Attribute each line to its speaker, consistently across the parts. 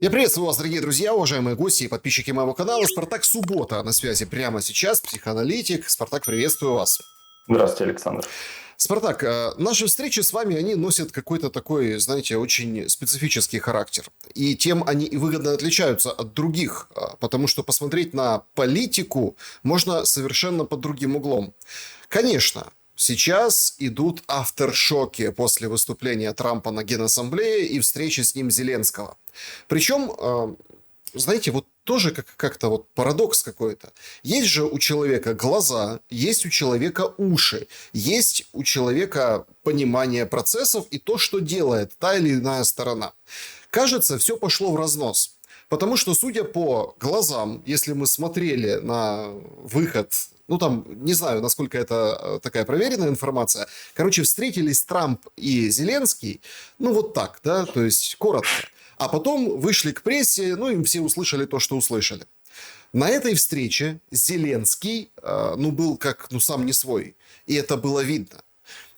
Speaker 1: Я приветствую вас, дорогие друзья, уважаемые гости и подписчики моего канала. Спартак Суббота на связи прямо сейчас, психоаналитик. Спартак, приветствую вас.
Speaker 2: Здравствуйте, Александр.
Speaker 1: Спартак, наши встречи с вами, они носят какой-то такой, знаете, очень специфический характер. И тем они и выгодно отличаются от других, потому что посмотреть на политику можно совершенно под другим углом. Конечно, сейчас идут авторшоки после выступления Трампа на Генассамблее и встречи с ним Зеленского. Причем, знаете, вот тоже как-то вот парадокс какой-то. Есть же у человека глаза, есть у человека уши, есть у человека понимание процессов и то, что делает та или иная сторона. Кажется, все пошло в разнос. Потому что, судя по глазам, если мы смотрели на выход, ну там, не знаю, насколько это такая проверенная информация, короче, встретились Трамп и Зеленский, ну вот так, да, то есть коротко. А потом вышли к прессе, ну и все услышали то, что услышали. На этой встрече Зеленский, ну, был как, ну, сам не свой. И это было видно.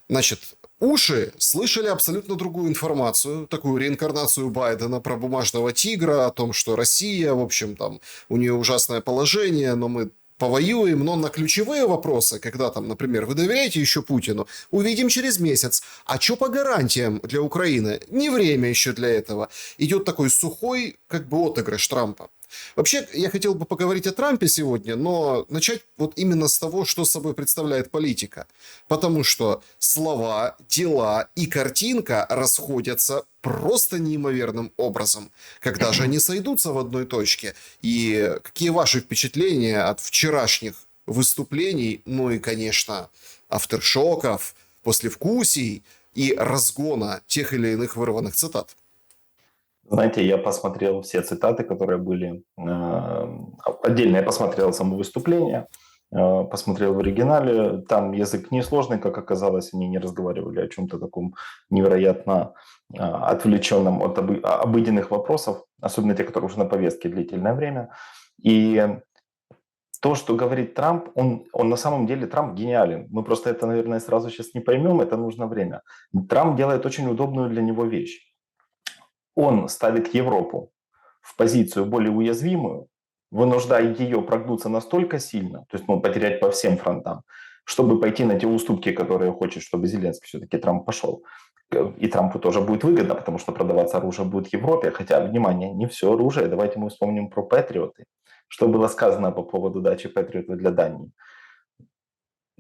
Speaker 1: Значит, уши слышали абсолютно другую информацию, такую реинкарнацию Байдена про бумажного тигра, о том, что Россия, в общем, там, у нее ужасное положение, но мы повоюем, но на ключевые вопросы, когда там, например, вы доверяете еще Путину, увидим через месяц. А что по гарантиям для Украины? Не время еще для этого. Идет такой сухой, как бы, отыгрыш Трампа. Вообще, я хотел бы поговорить о Трампе сегодня, но начать вот именно с того, что собой представляет политика. Потому что слова, дела и картинка расходятся просто неимоверным образом. Когда же они сойдутся в одной точке? И какие ваши впечатления от вчерашних выступлений, ну и, конечно, авторшоков, послевкусий и разгона тех или иных вырванных цитат?
Speaker 2: Знаете, я посмотрел все цитаты, которые были. Отдельно я посмотрел само выступление, посмотрел в оригинале. Там язык несложный, как оказалось, они не разговаривали о чем-то таком невероятно отвлеченном от обыденных вопросов, особенно те, которые уже на повестке длительное время. И то, что говорит Трамп, он на самом деле, Трамп гениален. Мы просто это, наверное, сразу сейчас не поймем, это нужно время. Трамп делает очень удобную для него вещь. Он ставит Европу в позицию более уязвимую, вынуждая ее прогнуться настолько сильно, то есть потерять по всем фронтам, чтобы пойти на те уступки, которые хочет, чтобы Зеленский все-таки Трамп пошел. И Трампу тоже будет выгодно, потому что продаваться оружие будет в Европе. Хотя, внимание, не все оружие. Давайте мы вспомним про Патриоты. Что было сказано по поводу дачи Патриота для Дании?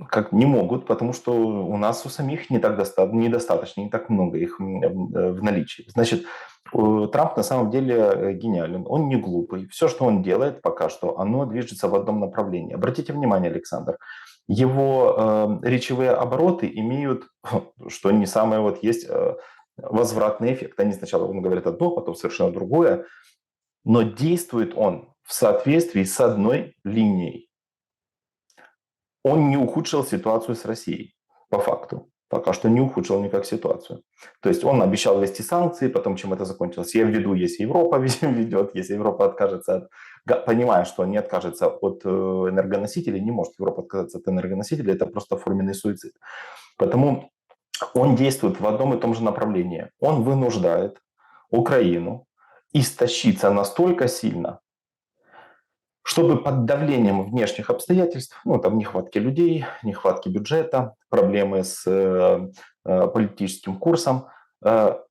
Speaker 2: Как не могут, потому что у нас у самих недостаточно, не так много их в наличии. Значит, Трамп на самом деле гениален, он не глупый. Все, что он делает пока что, оно движется в одном направлении. Обратите внимание, Александр, его речевые обороты имеют, что не самое вот есть, возвратный эффект. Они сначала он говорит одно, потом совершенно другое, но действует он в соответствии с одной линией. Он не ухудшил ситуацию с Россией, по факту. Пока что не ухудшил никак ситуацию. То есть он обещал ввести санкции, потом чем это закончилось, я введу, если Европа ведет, если Европа откажется понимая, что не откажется от энергоносителей, не может Европа отказаться от энергоносителей, это просто форменный суицид. Поэтому он действует в одном и том же направлении. Он вынуждает Украину истощиться настолько сильно, чтобы под давлением внешних обстоятельств, ну, там, нехватки людей, нехватки бюджета, проблемы с политическим курсом,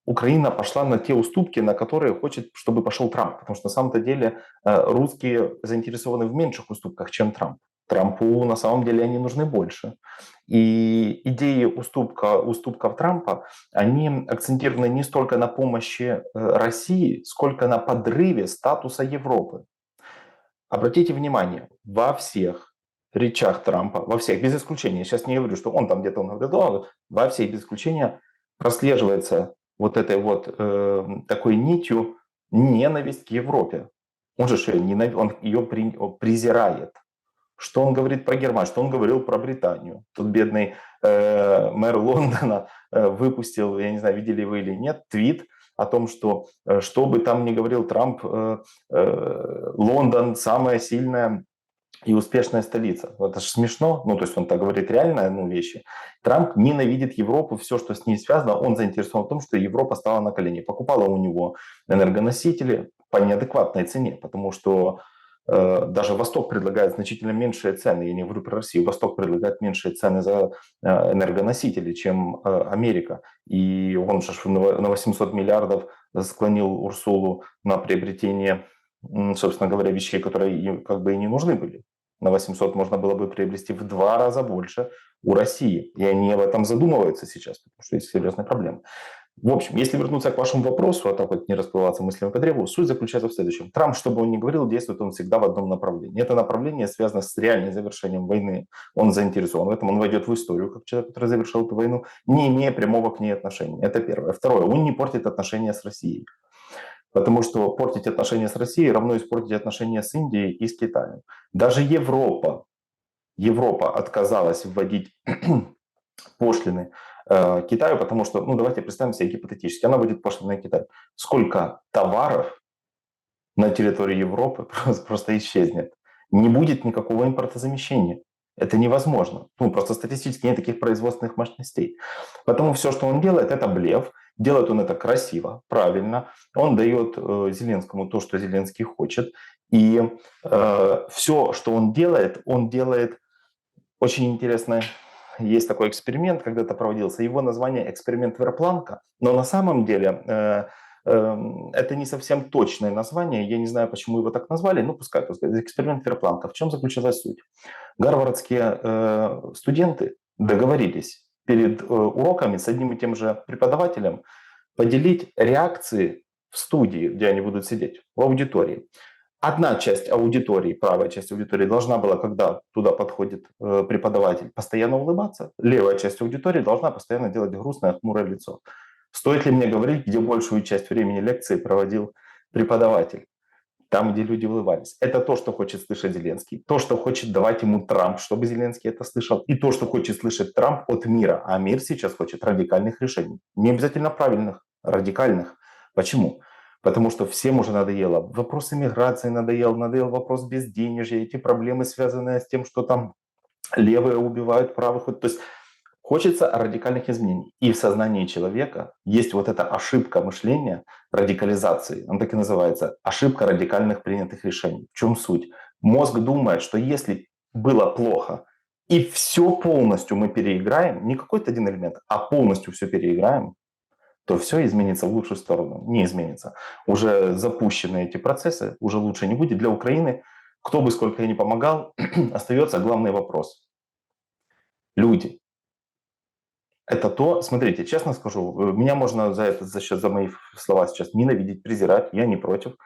Speaker 2: Украина пошла на те уступки, на которые хочет, чтобы пошел Трамп. Потому что на самом-то деле русские заинтересованы в меньших уступках, чем Трамп. Трампу на самом деле они нужны больше. И идеи уступков Трампа, они акцентированы не столько на помощи России, сколько на подрыве статуса Европы. Обратите внимание, во всех речах Трампа, во всех, без исключения, сейчас не говорю, что он там где-то, во всех, без исключения, прослеживается вот этой вот такой нитью ненависть к Европе. Он же он ее презирает. Что он говорит про Германию, что он говорил про Британию. Тут бедный мэр Лондона выпустил, я не знаю, видели вы или нет, твит о том, что бы там ни говорил Трамп, Лондон самая сильная и успешная столица. Это же смешно. Ну, то есть он так говорит реально вещи. Трамп ненавидит Европу, все, что с ней связано. Он заинтересован в том, что Европа стала на колени. Покупала у него энергоносители, по неадекватной цене, потому что даже Восток предлагает значительно меньшие цены. Я не говорю про Россию. Восток предлагает меньшие цены за энергоносители, чем Америка. И он же на 800 миллиардов склонил Урсулу на приобретение, собственно говоря, вещей, которые как бы и не нужны были. На 800 можно было бы приобрести в 2 раза больше у России. И они об этом задумываются сейчас, потому что есть серьезные проблемы. В общем, если вернуться к вашему вопросу, а так вот не расплываться мыслями по древу, суть заключается в следующем. Трамп, что бы он ни говорил, действует он всегда в одном направлении. Это направление связано с реальным завершением войны. Он заинтересован в этом, он войдет в историю как человек, который завершил эту войну, не имея прямого к ней отношения. Это первое. Второе, он не портит отношения с Россией. Потому что портить отношения с Россией равно испортить отношения с Индией и с Китаем. Даже Европа отказалась вводить пошлины Китаю, потому что, ну давайте представим себе гипотетически, она вводит пошлины на Китай. Сколько товаров на территории Европы просто исчезнет? Не будет никакого импортозамещения. Это невозможно. Ну, просто статистически нет таких производственных мощностей. Потому все, что он делает, это блеф. Делает он это красиво, правильно. Он дает Зеленскому то, что Зеленский хочет. И все, что он делает очень интересно. Есть такой эксперимент, когда-то проводился. Его название «Эксперимент Верпланка». Но на самом деле это не совсем точное название. Я не знаю, почему его так назвали. Ну, пускай. Эксперимент Верпланка. В чем заключалась суть? Гарвардские студенты договорились перед уроками с одним и тем же преподавателем поделить реакции в студии, где они будут сидеть, в аудитории. Одна часть аудитории, правая часть аудитории должна была, когда туда подходит преподаватель, постоянно улыбаться. Левая часть аудитории должна постоянно делать грустное, хмурое лицо. Стоит ли мне говорить, где большую часть времени лекции проводил преподаватель? Там, где люди улыбались. Это то, что хочет слышать Зеленский. То, что хочет давать ему Трамп, чтобы Зеленский это слышал. И то, что хочет слышать Трамп от мира. А мир сейчас хочет радикальных решений. Не обязательно правильных, радикальных. Почему? Потому что всем уже надоело. Вопрос иммиграции надоел вопрос безденежья, эти проблемы, связанные с тем, что там левые убивают правых. То есть хочется радикальных изменений. И в сознании человека есть вот эта ошибка мышления, радикализации. Он так и называется. Ошибка радикальных принятых решений. В чем суть? Мозг думает, что если было плохо, и все полностью мы переиграем, не какой-то один элемент, а полностью все переиграем, то все изменится в лучшую сторону. Не изменится. Уже запущены эти процессы, уже лучше не будет. Для Украины, кто бы сколько ни помогал, остается главный вопрос. Люди. Это то, смотрите, честно скажу, меня можно за мои слова сейчас ненавидеть, презирать, я не против.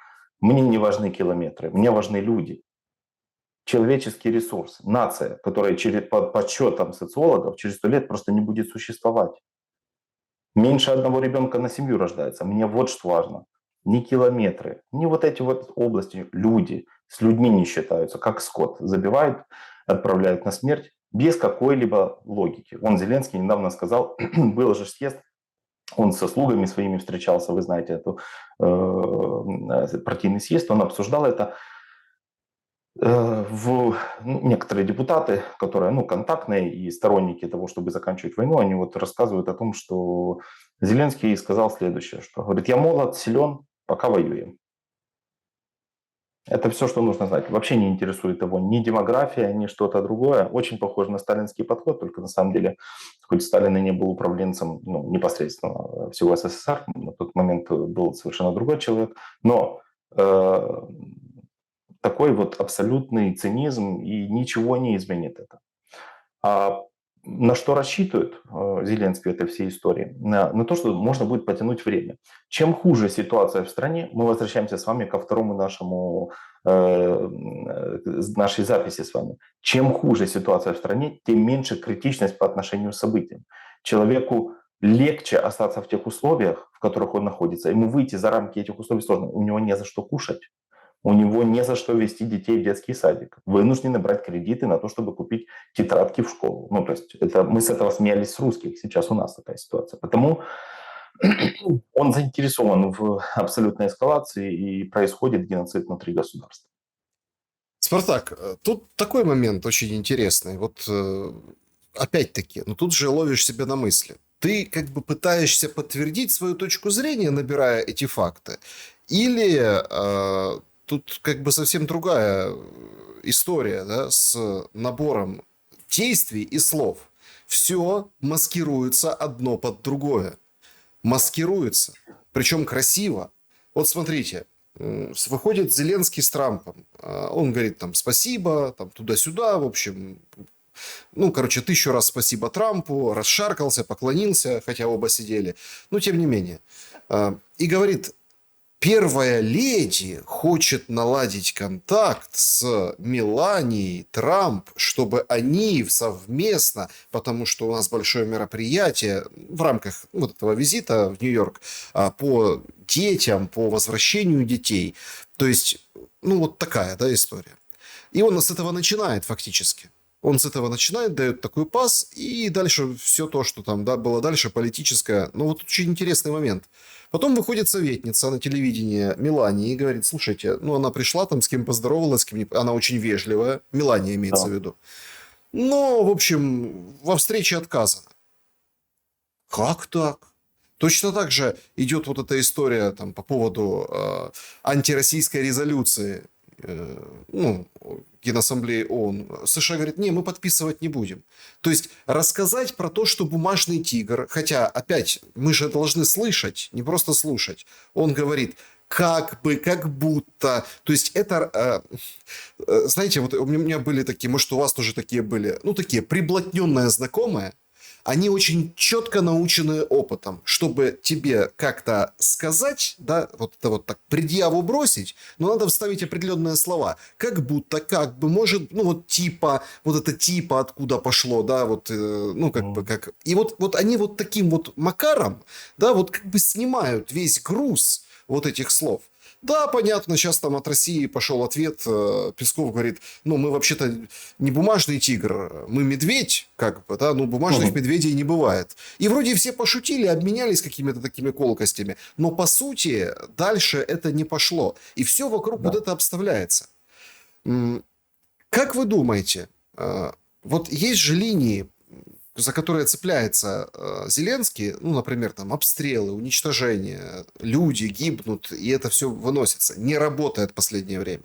Speaker 2: Мне не важны километры, мне важны люди. Человеческий ресурс, нация, которая по подсчетам социологов через 100 лет просто не будет существовать. Меньше одного ребенка на семью рождается. Мне вот что важно. Не километры, не вот эти вот области. Люди с людьми не считаются, как скот. Забивают, отправляют на смерть без какой-либо логики. Он, Зеленский, недавно сказал, был же съезд, он со слугами своими встречался, вы знаете, эту партийный съезд, он обсуждал это. Некоторые депутаты, которые контактные и сторонники того, чтобы заканчивать войну, они вот рассказывают о том, что Зеленский сказал следующее, что говорит, я молод, силен, пока воюем. Это все, что нужно знать. Вообще не интересует его ни демография, ни что-то другое. Очень похоже на сталинский подход, только на самом деле, хоть Сталин и не был управленцем непосредственно всего СССР, на тот момент был совершенно другой человек, но такой вот абсолютный цинизм, и ничего не изменит это. А на что рассчитывает Зеленский в этой всей истории? На то, что можно будет потянуть время. Чем хуже ситуация в стране, мы возвращаемся с вами ко второму нашей записи с вами. Чем хуже ситуация в стране, тем меньше критичность по отношению к событиям. Человеку легче остаться в тех условиях, в которых он находится. Ему выйти за рамки этих условий сложно. У него не за что кушать. У него не за что вести детей в детский садик. Вынуждены брать кредиты на то, чтобы купить тетрадки в школу. То есть мы с этого смеялись с русских. Сейчас у нас такая ситуация. Потому он заинтересован в абсолютной эскалации, и происходит геноцид внутри государства.
Speaker 1: Спартак, тут такой момент очень интересный. Вот опять-таки, тут же ловишь себя на мысли. Ты как бы пытаешься подтвердить свою точку зрения, набирая эти факты, Или тут как бы совсем другая история, да, с набором действий и слов. Все маскируется одно под другое. Маскируется. Причем красиво. Вот смотрите, выходит Зеленский с Трампом. Он говорит там спасибо, там туда-сюда, в общем, ну, короче, 1000 раз спасибо Трампу, расшаркался, поклонился, хотя оба сидели. Но тем не менее. И говорит, первая леди хочет наладить контакт с Меланией Трамп, чтобы они совместно, потому что у нас большое мероприятие в рамках вот этого визита в Нью-Йорк по детям, по возвращению детей. То есть, ну, вот такая, да, история. И он с этого начинает фактически. Он с этого начинает, дает такой пас, и дальше все то, что там да, было дальше, политическое. Ну, вот очень интересный момент. Потом выходит советница на телевидении Мелании и говорит, слушайте, ну, она пришла там, с кем поздоровалась, с кем не... Она очень вежливая, Мелания имеется в
Speaker 2: Да.
Speaker 1: виду. Но, в общем, во встрече отказано. Как так? Точно так же идет вот эта история там, по поводу антироссийской резолюции ну, Генассамблеи ООН. США говорит, не, мы подписывать не будем. То есть рассказать про то, что бумажный тигр, хотя, опять, мы же должны слышать, не просто слушать. Он говорит, как бы, как будто. То есть это, знаете, вот у меня были такие, может, у вас тоже такие были, ну, такие приблотненные знакомые, они очень четко научены опытом, чтобы тебе как-то сказать, да, вот это вот так предъяву бросить, но надо вставить определенные слова. Как будто, как бы, может, ну вот типа, вот это типа откуда пошло, да, вот, ну как бы,
Speaker 2: Мгм.
Speaker 1: как... И вот они вот таким вот макаром, да, вот как бы снимают весь груз вот этих слов. Да, понятно, сейчас там от России пошел ответ. Песков говорит, ну, мы вообще-то не бумажный тигр, мы медведь, как бы, да, ну, бумажных
Speaker 2: Мгм.
Speaker 1: медведей не бывает. И вроде все пошутили, обменялись какими-то такими колкостями, но по сути дальше это не пошло. И все вокруг вот
Speaker 2: Да.
Speaker 1: это обставляется. Как вы думаете, вот есть же линии, за которые цепляется Зеленский, ну, например, там обстрелы, уничтожение, люди гибнут, и это все выносится, не работает в последнее время.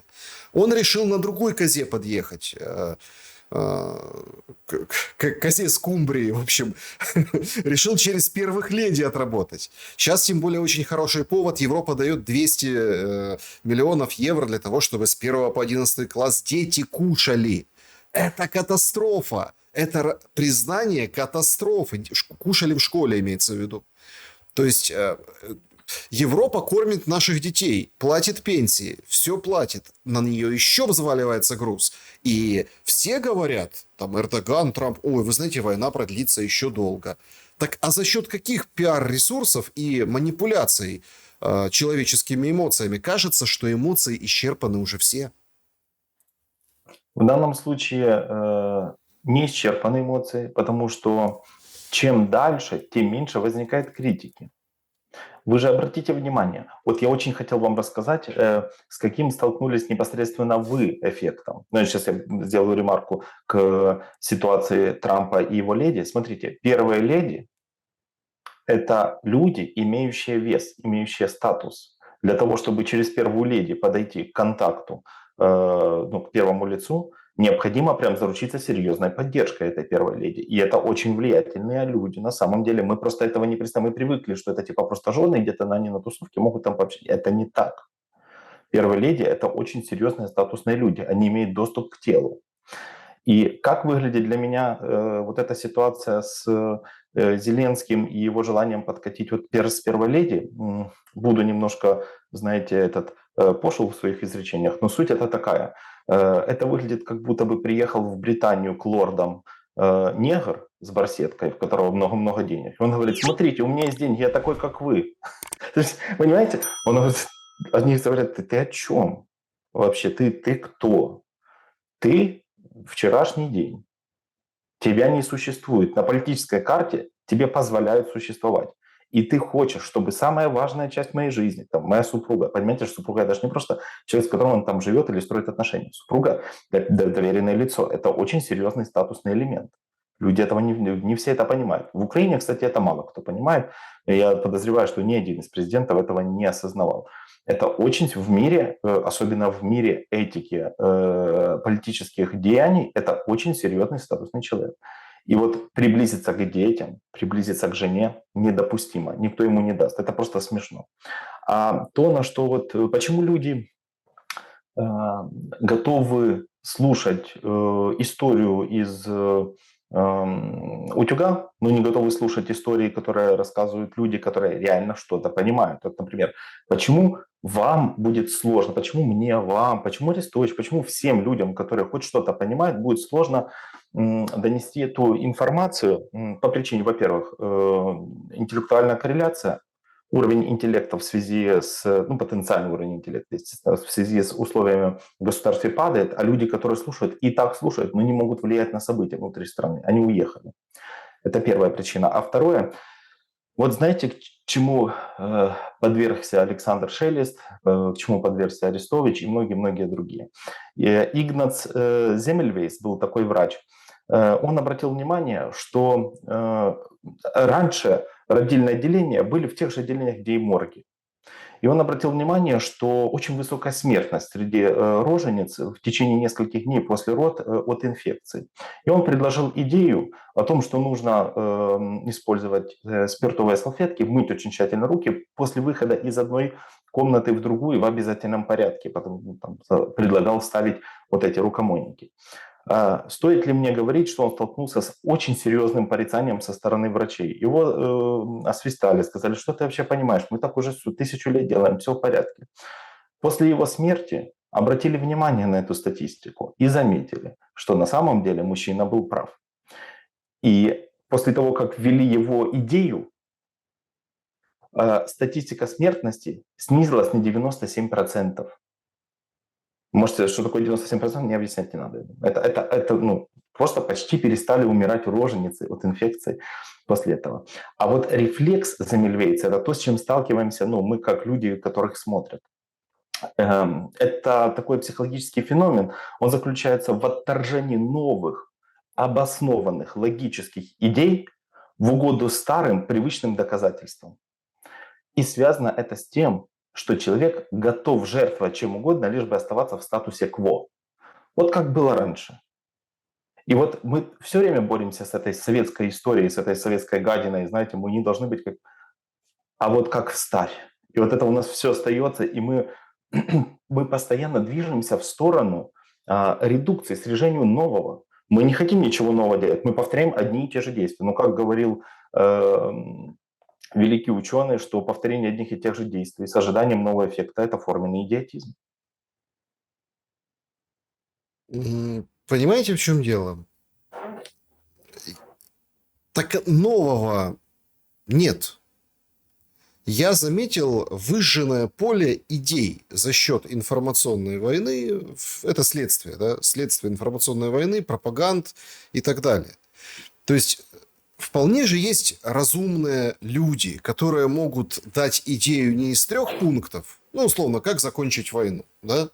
Speaker 1: Он решил на другой козе подъехать, к козе скумбрии, в общем, решил через первых леди отработать. Сейчас, тем более, очень хороший повод. Европа дает 200 миллионов евро для того, чтобы с 1 по 11 класс дети кушали. Это катастрофа. Это признание катастрофы. Кушали в школе, имеется в виду. То есть Европа кормит наших детей, платит пенсии, все платит. На нее еще взваливается груз. И все говорят, там Эрдоган, Трамп, ой, вы знаете, война продлится еще долго. Так а за счет каких пиар-ресурсов и манипуляций человеческими эмоциями? Кажется, что эмоции исчерпаны уже все.
Speaker 2: В данном случае не исчерпаны эмоции, потому что чем дальше, тем меньше возникает критики. Вы же обратите внимание, вот я очень хотел вам рассказать, с каким столкнулись непосредственно вы эффектом. Ну, сейчас я сделаю ремарку к ситуации Трампа и его леди. Смотрите, первая леди – это люди, имеющие вес, имеющие статус. Для того, чтобы через первую леди подойти к контакту, ну, к первому лицу, необходимо прям заручиться серьезной поддержкой этой первой леди. И это очень влиятельные люди. На самом деле мы просто этого не представляем. Мы привыкли, что это типа просто жены где-то они на тусовке могут там пообщаться. Это не так. Первые леди – это очень серьезные статусные люди. Они имеют доступ к телу. И как выглядит для меня вот эта ситуация с Зеленским и его желанием подкатить вот с первой леди? Буду немножко, знаете, пошел в своих изречениях, но суть это такая. Это выглядит, как будто бы приехал в Британию к лордам негр с барсеткой, у которого много-много денег. И он говорит, смотрите, у меня есть деньги, я такой, как вы. То есть, понимаете, он говорит, они говорят, ты о чем? Вообще, ты кто? Ты вчерашний день. Тебя не существует. На политической карте тебе позволяют существовать. И ты хочешь, чтобы самая важная часть моей жизни, там, моя супруга, понимаете, что супруга даже не просто человек, с которым он там живет или строит отношения. Супруга – доверенное лицо. Это очень серьезный статусный элемент. Люди этого не все это понимают. В Украине, кстати, это мало кто понимает. И я подозреваю, что ни один из президентов этого не осознавал. Это очень в мире, особенно в мире этики политических деяний, это очень серьезный статусный человек. И вот приблизиться к детям, приблизиться к жене недопустимо. Никто ему не даст. Это просто смешно. А то, на что вот почему люди готовы слушать историю из утюга, но не готовы слушать истории, которые рассказывают люди, которые реально что-то понимают. Вот, например, почему вам будет сложно, почему мне, вам, почему Арестович, почему всем людям, которые хоть что-то понимают, будет сложно донести эту информацию по причине, во-первых, интеллектуальная корреляция, уровень интеллекта в связи с, ну, потенциальный уровень интеллекта, естественно, в связи с условиями в государстве падает, а люди, которые слушают, и так слушают, но не могут влиять на события внутри страны. Они уехали. Это первая причина. А второе, вот знаете, к чему подвергся Александр Шелест, к чему подвергся Арестович и многие-многие другие. Игнац Земельвейс был такой врач. Он обратил внимание, что раньше родильные отделения были в тех же отделениях, где и морги. И он обратил внимание, что очень высокая смертность среди рожениц в течение нескольких дней после от инфекции. И он предложил идею о том, что нужно использовать спиртовые салфетки, мыть очень тщательно руки после выхода из одной комнаты в другую в обязательном порядке. Потом предлагал ставить вот эти рукомойники. Стоит ли мне говорить, что он столкнулся с очень серьезным порицанием со стороны врачей? Его освистали, сказали, что ты вообще понимаешь, мы так уже 1000 лет делаем, все в порядке. После его смерти обратили внимание на эту статистику и заметили, что на самом деле мужчина был прав. И после того, как ввели его идею, статистика смертности снизилась на 97%. Можете, что такое 97%, мне объяснять не надо. Это просто почти перестали умирать роженицы от инфекции после этого. А вот рефлекс Земельвейца – это то, с чем сталкиваемся мы как люди, которых смотрят. Это такой психологический феномен. Он заключается в отторжении новых, обоснованных, логических идей в угоду старым, привычным доказательствам. И связано это с тем, что человек готов жертвовать чем угодно, лишь бы оставаться в статусе кво. Вот как было раньше. И вот мы все время боремся с этой советской историей, с этой советской гадиной, знаете, мы не должны быть как... А вот как встарь. И вот это у нас все остается, и мы постоянно движемся в сторону редукции, снижению нового. Мы не хотим ничего нового делать, мы повторяем одни и те же действия. Но как говорил великий ученый, что повторение одних и тех же действий с ожиданием нового эффекта – это форменный идиотизм.
Speaker 1: Понимаете, в чем дело? Так нового нет. Я заметил выжженное поле идей за счет информационной войны. Это следствие, да? Следствие информационной войны, пропаганд и так далее. То есть вполне же есть разумные люди, которые могут дать идею не из 3 пунктов, условно, как закончить войну, да?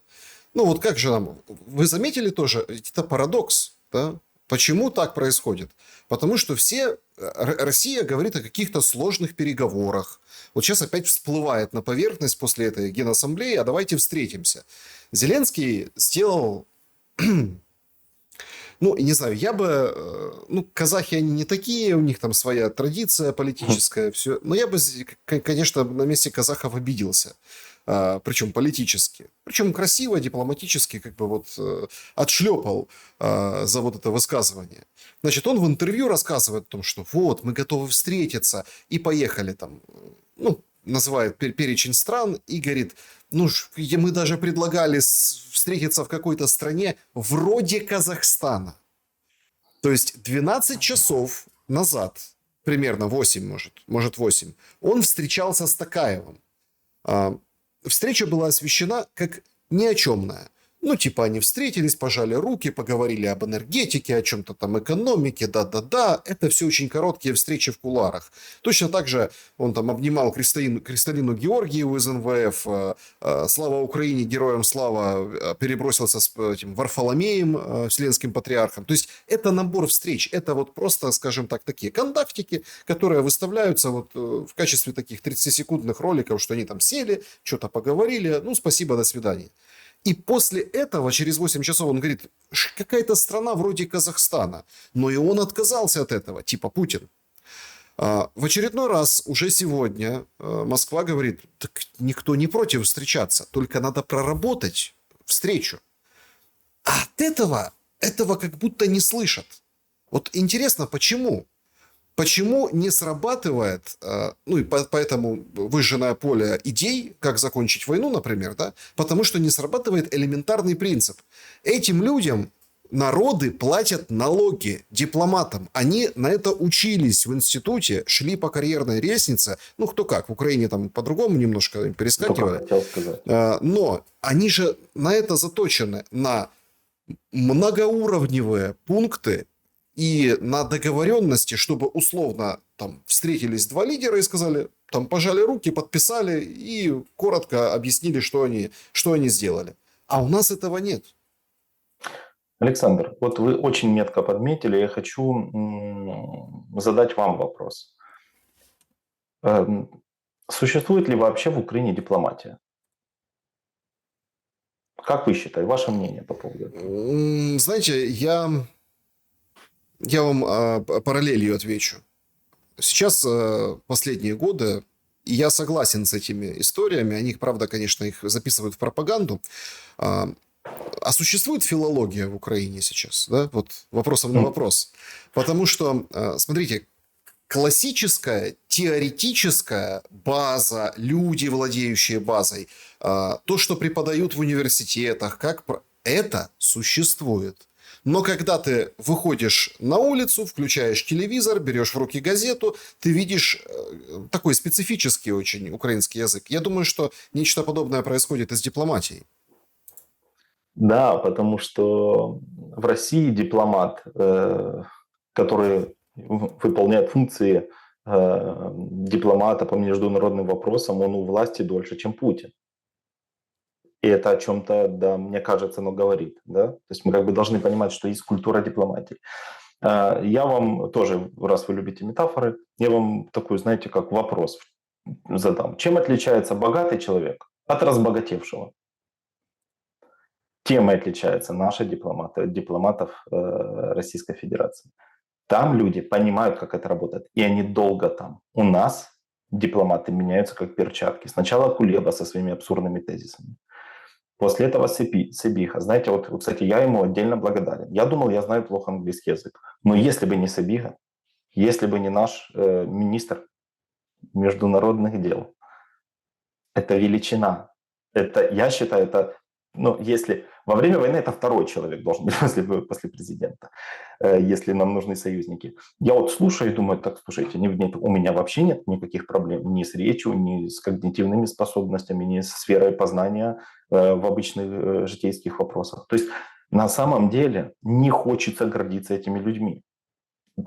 Speaker 1: Вот как же нам... Вы заметили тоже, это парадокс, да? Почему так происходит? Потому что Россия говорит о каких-то сложных переговорах. Вот сейчас опять всплывает на поверхность после этой Генассамблеи, а давайте встретимся. Зеленский сделал... не знаю, я бы... казахи, они не такие, у них там своя традиция политическая, все. Но я бы, конечно, на месте казахов обиделся. Причем политически. Причем красиво, дипломатически отшлепал за вот это высказывание. Значит, он в интервью рассказывает о том, что вот, мы готовы встретиться, и поехали там, называет перечень стран, и говорит, мы даже предлагали встретиться в какой-то стране вроде Казахстана. То есть 12 часов назад, примерно 8, может 8, он встречался с Токаевым. Встреча была освещена как ни о чемная. Ну, типа они встретились, пожали руки, поговорили об энергетике, о чем-то там экономике, да-да-да. Это все очень короткие встречи в кулуарах. Точно так же он там обнимал Кристалину Георгиеву из НВФ, слава Украине, героям слава, перебросился с этим Варфоломеем, Вселенским патриархом. То есть это набор встреч, это вот просто, скажем так, такие контактики, которые выставляются вот в качестве таких 30-секундных роликов, что они там сели, что-то поговорили, ну, спасибо, до свидания. И после этого, через 8 часов, он говорит, какая-то страна вроде Казахстана. Но и он отказался от этого, типа Путин. В очередной раз, уже сегодня, Москва говорит, так никто не против встречаться, только надо проработать встречу. А от этого как будто не слышат. Вот интересно, почему? Почему не срабатывает, ну и поэтому выжженное поле идей, как закончить войну, например, да, потому что не срабатывает элементарный принцип. Этим людям народы платят налоги дипломатам. Они на это учились в институте, шли по карьерной лестнице. Ну, кто как, в Украине там по-другому немножко перескакивали.
Speaker 2: Только хотел сказать.
Speaker 1: Но они же на это заточены, на многоуровневые пункты, и на договоренности, чтобы условно там встретились два лидера и сказали, там пожали руки, подписали и коротко объяснили, что они сделали. А у нас этого нет.
Speaker 2: Александр, вот вы очень метко подметили, я хочу задать вам вопрос. Существует ли вообще в Украине дипломатия? Как вы считаете, ваше мнение по поводу этого?
Speaker 1: Знаете, я вам параллелью отвечу. Сейчас последние годы, и я согласен с этими историями, они, правда, конечно, их записывают в пропаганду. А существует филология в Украине сейчас? Да? Вот вопросом на вопрос. Потому что, смотрите, классическая, теоретическая база, люди, владеющие базой, то, что преподают в университетах, это существует. Но когда ты выходишь на улицу, включаешь телевизор, берешь в руки газету, ты видишь такой специфический очень украинский язык. Я думаю, что нечто подобное происходит и с дипломатией.
Speaker 2: Да, потому что в России дипломат, который выполняет функции дипломата по международным вопросам, он у власти дольше, чем Путин. И это о чем-то, да, мне кажется, оно говорит. Да? То есть мы как бы должны понимать, что есть культура дипломатии. Я вам тоже, раз вы любите метафоры, я вам такой, знаете, как вопрос задам. Чем отличается богатый человек от разбогатевшего? Тем и отличаются наши дипломаты от дипломатов Российской Федерации. Там люди понимают, как это работает, и они долго там. У нас дипломаты меняются как перчатки. Сначала Кулеба со своими абсурдными тезисами. После этого Сабиха. Знаете, вот, кстати, я ему отдельно благодарен. Я думал, я знаю плохо английский язык. Но если бы не Сабиха, если бы не наш министр международных дел, это величина. Это, я считаю, это, ну, если во время войны это второй человек должен быть после президента, если нам нужны союзники. Я вот слушаю и думаю, так, слушайте, у меня вообще нет никаких проблем ни с речью, ни с когнитивными способностями, ни с сферой познания в обычных житейских вопросах. То есть на самом деле не хочется гордиться этими людьми.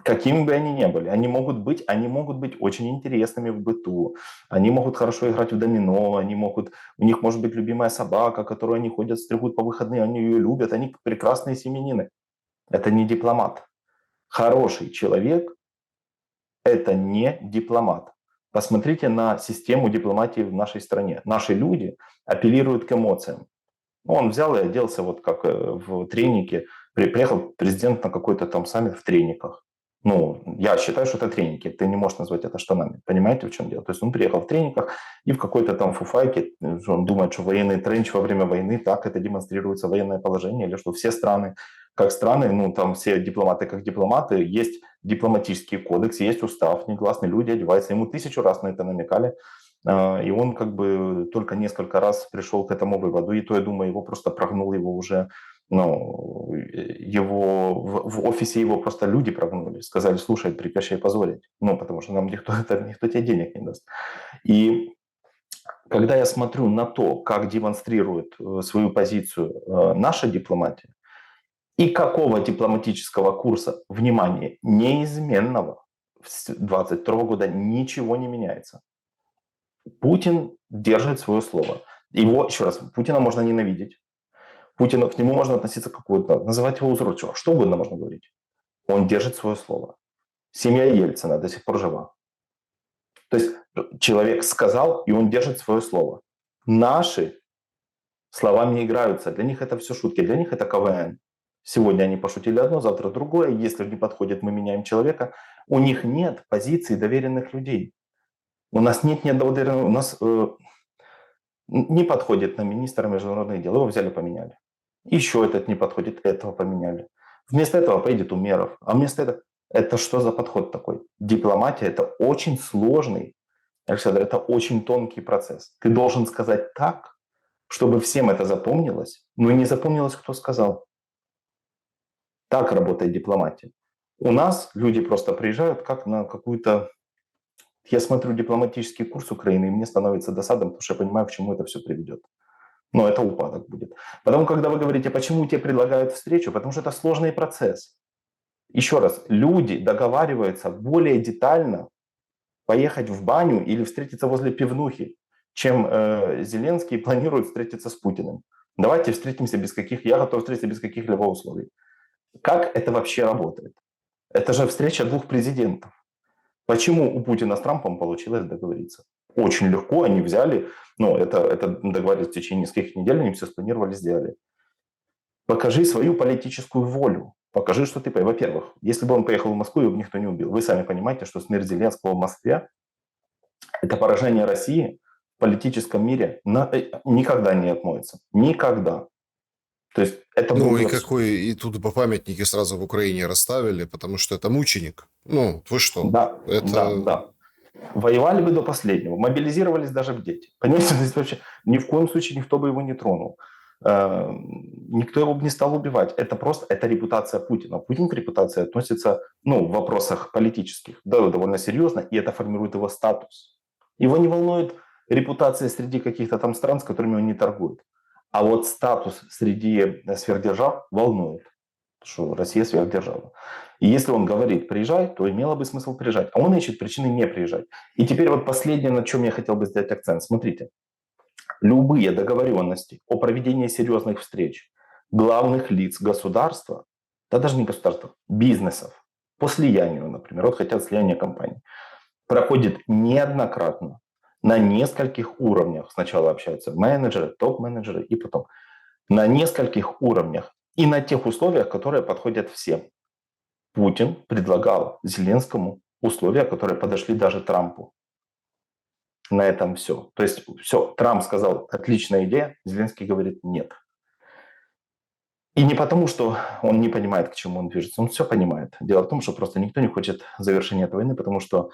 Speaker 2: Какими бы они ни были, они могут быть очень интересными в быту, они могут хорошо играть в домино, у них может быть любимая собака, которую они ходят, стригут по выходным, они ее любят, они прекрасные семьянины. Это не дипломат. Хороший человек – это не дипломат. Посмотрите на систему дипломатии в нашей стране. Наши люди апеллируют к эмоциям. Он взял и оделся вот как в тренике, приехал президент на какой-то там саммит в трениках. Ну, я считаю, что это треники. Ты не можешь назвать это штанами. Понимаете, в чем дело? То есть он приехал в трениках и в какой-то там фуфайке. Он думает, что военный тренч во время войны, так это демонстрируется военное положение, или что все страны, как страны, ну, там все дипломаты как дипломаты, есть дипломатический кодекс, есть устав, негласные люди одеваются. Ему 1000 раз на это намекали. И он как бы только несколько раз пришел к этому выводу. И то, я думаю, его просто прогнул, его уже, ну, его в офисе его просто люди прогнули, сказали, слушай, прекращай позорить, ну, потому что нам никто тебе денег не даст. И когда я смотрю на то, как демонстрирует свою позицию наша дипломатия, и какого дипломатического курса, внимание, неизменного, с 22 года ничего не меняется. Путин держит свое слово. Его, еще раз, Путина можно ненавидеть. Путину, к нему можно относиться как угодно, называть его узурчивым, что угодно можно говорить. Он держит свое слово. Семья Ельцина до сих пор жива. То есть человек сказал, и он держит свое слово. Наши словами играются. Для них это все шутки, для них это КВН. Сегодня они пошутили одно, завтра другое. Если не подходит, мы меняем человека. У них нет позиций доверенных людей. У нас нет доверенных, у нас не подходит на министра международных дел. Его взяли, поменяли. Еще этот не подходит, этого поменяли. Вместо этого поедет Умеров. А вместо этого... Это что за подход такой? Дипломатия – это очень сложный, Александр, это очень тонкий процесс. Ты должен сказать так, чтобы всем это запомнилось, но не запомнилось, кто сказал. Так работает дипломатия. У нас люди просто приезжают как на какую-то... Я смотрю дипломатический курс Украины, и мне становится досадом, потому что я понимаю, к чему это все приведет. Но это упадок будет. Потом, когда вы говорите, почему тебе предлагают встречу, потому что это сложный процесс. Еще раз, люди договариваются более детально поехать в баню или встретиться возле пивнухи, чем Зеленский планирует встретиться с Путиным. Давайте встретимся без каких... Я готов встретиться без каких-либо условий. Как это вообще работает? Это же встреча двух президентов. Почему у Путина с Трампом получилось договориться? Очень легко они взяли, это договорились в течение нескольких недель, они все спланировали, сделали. Покажи свою политическую волю. Покажи, что ты... Во-первых, если бы он поехал в Москву, его бы никто не убил. Вы сами понимаете, что смерть Зеленского в Москве – это поражение России в политическом мире никогда не отмоется. Никогда. То есть это
Speaker 1: Ну
Speaker 2: был
Speaker 1: и
Speaker 2: бы...
Speaker 1: какой, и тут бы памятники сразу в Украине расставили, потому что это мученик. Ну, вы что?
Speaker 2: Да,
Speaker 1: Это...
Speaker 2: да. Воевали бы до последнего, мобилизировались даже в дети. Понимаете, то есть вообще ни в коем случае никто бы его не тронул. Никто его бы не стал убивать. Это просто, это репутация Путина. Путин к репутации относится, в вопросах политических, да, довольно серьезно, и это формирует его статус. Его не волнует репутация среди каких-то там стран, с которыми он не торгует. А вот статус среди сверхдержав волнует, что Россия сверхдержава. И если он говорит «приезжай», то имело бы смысл приезжать. А он ищет причины не приезжать. И теперь вот последнее, на чем я хотел бы сделать акцент. Смотрите, любые договоренности о проведении серьезных встреч главных лиц государства, да даже не государства, бизнесов, по слиянию, например, вот хотят слияние компаний, проходит неоднократно на нескольких уровнях. Сначала общаются менеджеры, топ-менеджеры и потом на нескольких уровнях и на тех условиях, которые подходят всем. Путин предлагал Зеленскому условия, которые подошли даже Трампу. На этом все. То есть все, Трамп сказал, отличная идея, Зеленский говорит нет. И не потому, что он не понимает, к чему он движется, он все понимает. Дело в том, что просто никто не хочет завершения этой войны, потому что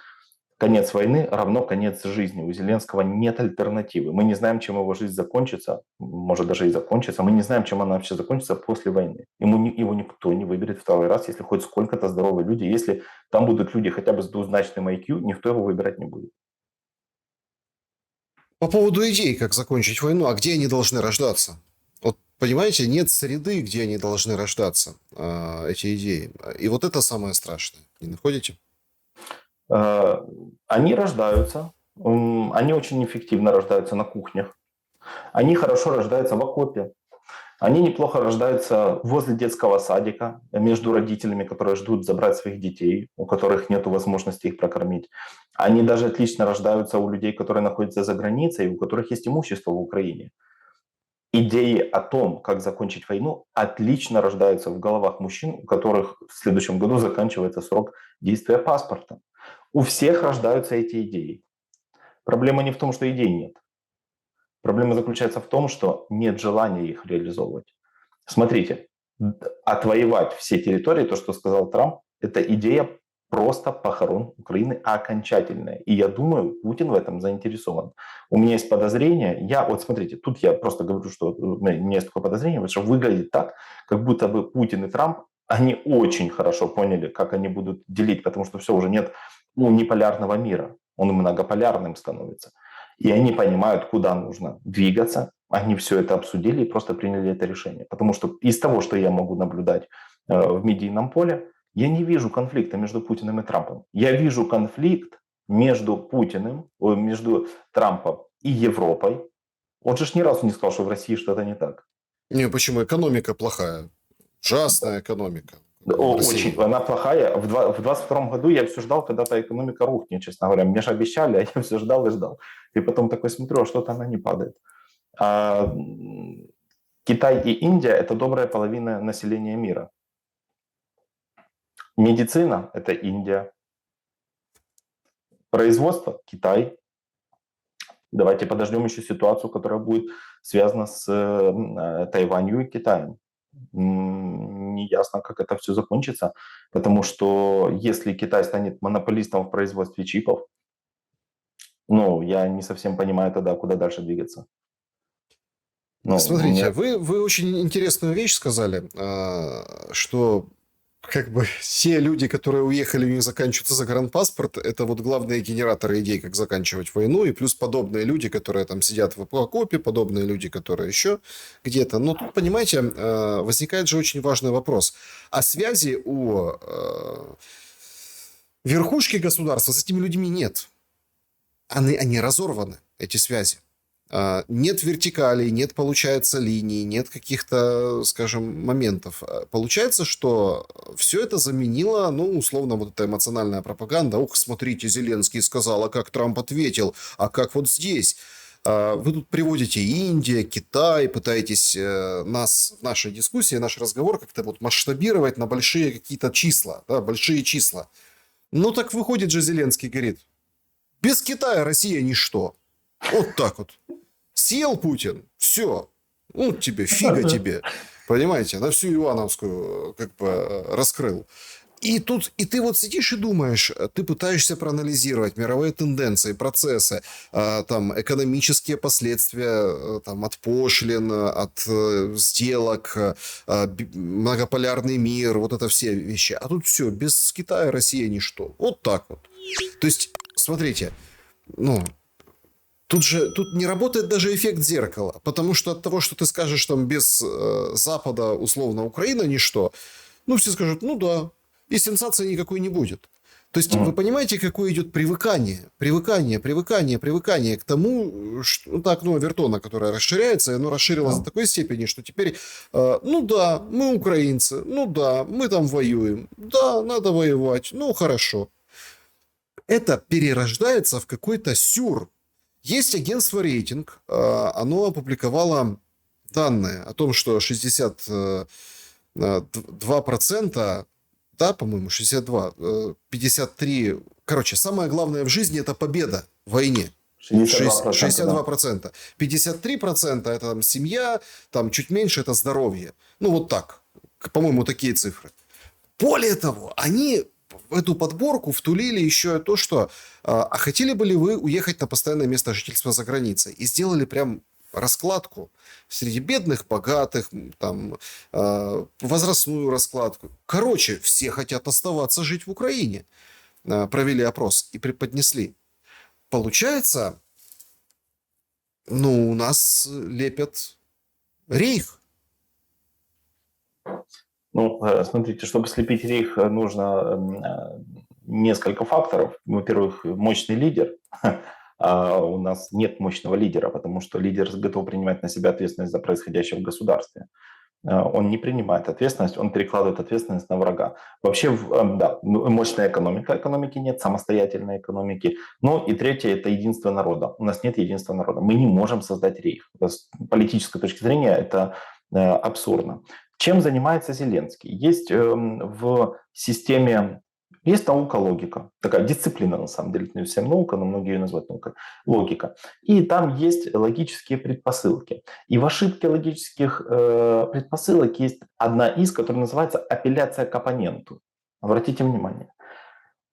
Speaker 2: конец войны равно конец жизни. У Зеленского нет альтернативы. Мы не знаем, чем его жизнь закончится, может даже и закончится. Мы не знаем, чем она вообще закончится после войны. Его никто не выберет второй раз, если хоть сколько-то здоровые люди. Если там будут люди хотя бы с двузначным IQ, никто его выбирать не будет.
Speaker 1: По поводу идей, как закончить войну, а где они должны рождаться? Вот, понимаете, нет среды, где они должны рождаться, эти идеи. И вот это самое страшное. Не находите?
Speaker 2: Они рождаются, они очень эффективно рождаются на кухнях, они хорошо рождаются в окопе, они неплохо рождаются возле детского садика, между родителями, которые ждут забрать своих детей, у которых нет возможности их прокормить. Они даже отлично рождаются у людей, которые находятся за границей, у которых есть имущество в Украине. Идеи о том, как закончить войну, отлично рождаются в головах мужчин, у которых в следующем году заканчивается срок действия паспорта. У всех рождаются эти идеи. Проблема не в том, что идей нет. Проблема заключается в том, что нет желания их реализовывать. Смотрите, отвоевать все территории, то, что сказал Трамп, это идея просто похорон Украины окончательная. И я думаю, Путин в этом заинтересован. У меня есть подозрение, смотрите, тут я просто говорю, что у меня есть такое подозрение, потому что выглядит так, как будто бы Путин и Трамп, они очень хорошо поняли, как они будут делить, потому что все, уже нет неполярного мира, он многополярным становится. И они понимают, куда нужно двигаться. Они все это обсудили и просто приняли это решение. Потому что из того, что я могу наблюдать в медийном поле, я не вижу конфликта между Путиным и Трампом. Я вижу конфликт между между Трампом и Европой. Он же ни разу не сказал, что в России что-то не так.
Speaker 1: Не, почему? Экономика плохая. Ужасная экономика в
Speaker 2: Очень.
Speaker 1: России.
Speaker 2: Она плохая. В 2022 году я все ждал, когда-то экономика рухнет, честно говоря. Мне же обещали, а я все ждал и ждал. И потом такой смотрю, а что-то она не падает. А Китай и Индия – это добрая половина населения мира. Медицина – это Индия. Производство – Китай. Давайте подождем еще ситуацию, которая будет связана с Тайванью и Китаем. Не ясно, как это все закончится, потому что если Китай станет монополистом в производстве чипов, ну, я не совсем понимаю тогда, куда дальше двигаться. Ну,
Speaker 1: Смотрите, вы очень интересную вещь сказали, что как бы все люди, которые уехали, у них заканчивается загранпаспорт, это вот главные генераторы идей, как заканчивать войну, и плюс подобные люди, которые там сидят в окопе, подобные люди, которые еще где-то. Но тут, понимаете, возникает же очень важный вопрос. А связи у верхушки государства с этими людьми нет. Они разорваны, эти связи. Нет вертикалей, нет, получается, линий, нет каких-то, скажем, моментов. Получается, что все это заменило, ну, условно, вот эта эмоциональная пропаганда. Ух, смотрите, Зеленский сказал, а как Трамп ответил, а как вот здесь. Вы тут приводите Индия, Китай, пытаетесь нас, нашей дискуссии, наш разговор как-то вот масштабировать на большие какие-то числа, да, большие числа. Ну, так выходит же Зеленский, говорит, без Китая Россия ничто. Вот так вот. Съел Путин, все. Ну, тебе, фига тебе. Понимаете, на всю Ивановскую как бы раскрыл. И ты вот сидишь и думаешь, ты пытаешься проанализировать мировые тенденции, процессы, там, экономические последствия там, от пошлин, от сделок, многополярный мир, вот это все вещи. А тут все, без Китая Россия ничто. Вот так вот. То есть, смотрите, ну, тут не работает даже эффект зеркала, потому что от того, что ты скажешь, там, без Запада, условно, Украина ничто, ну, все скажут, ну да, и сенсации никакой не будет. То есть, вы понимаете, какое идет привыкание к тому, что, ну, так, ну, Авертона, которая расширяется, и оно расширилось до такой степени, что теперь, ну да, мы украинцы, ну да, мы там воюем, да, надо воевать, ну, хорошо. Это перерождается в какой-то сюр. Есть агентство «Рейтинг», оно опубликовало данные о том, что 62%, да, по-моему, 62, 53, короче, самое главное в жизни – это победа в войне.
Speaker 2: 62%.
Speaker 1: 62%. 53% это там семья, там чуть меньше это здоровье. Ну, вот так. По-моему, такие цифры. Более того, они в эту подборку втулили еще то, что а хотели бы ли вы уехать на постоянное место жительства за границей? И сделали прям раскладку среди бедных, богатых, там, возрастную раскладку. Короче, все хотят оставаться жить в Украине. Провели опрос и преподнесли. Получается, ну, у нас лепят рейх.
Speaker 2: Ну, смотрите, чтобы слепить рейх, нужно несколько факторов. Во-первых, мощный лидер. А у нас нет мощного лидера, потому что лидер готов принимать на себя ответственность за происходящее в государстве. Он не принимает ответственность, он перекладывает ответственность на врага. Вообще, да, мощная экономика, экономики нет, самостоятельной экономики. Ну и третье – это единство народа. У нас нет единства народа. Мы не можем создать рейх. С политической точки зрения это абсурдно. Чем занимается Зеленский? Есть в системе, есть наука логика, такая дисциплина на самом деле, не всем наука, но многие ее называют наукой, логика. И там есть логические предпосылки. И в ошибке логических предпосылок есть одна из, которая называется апелляция к оппоненту. Обратите внимание,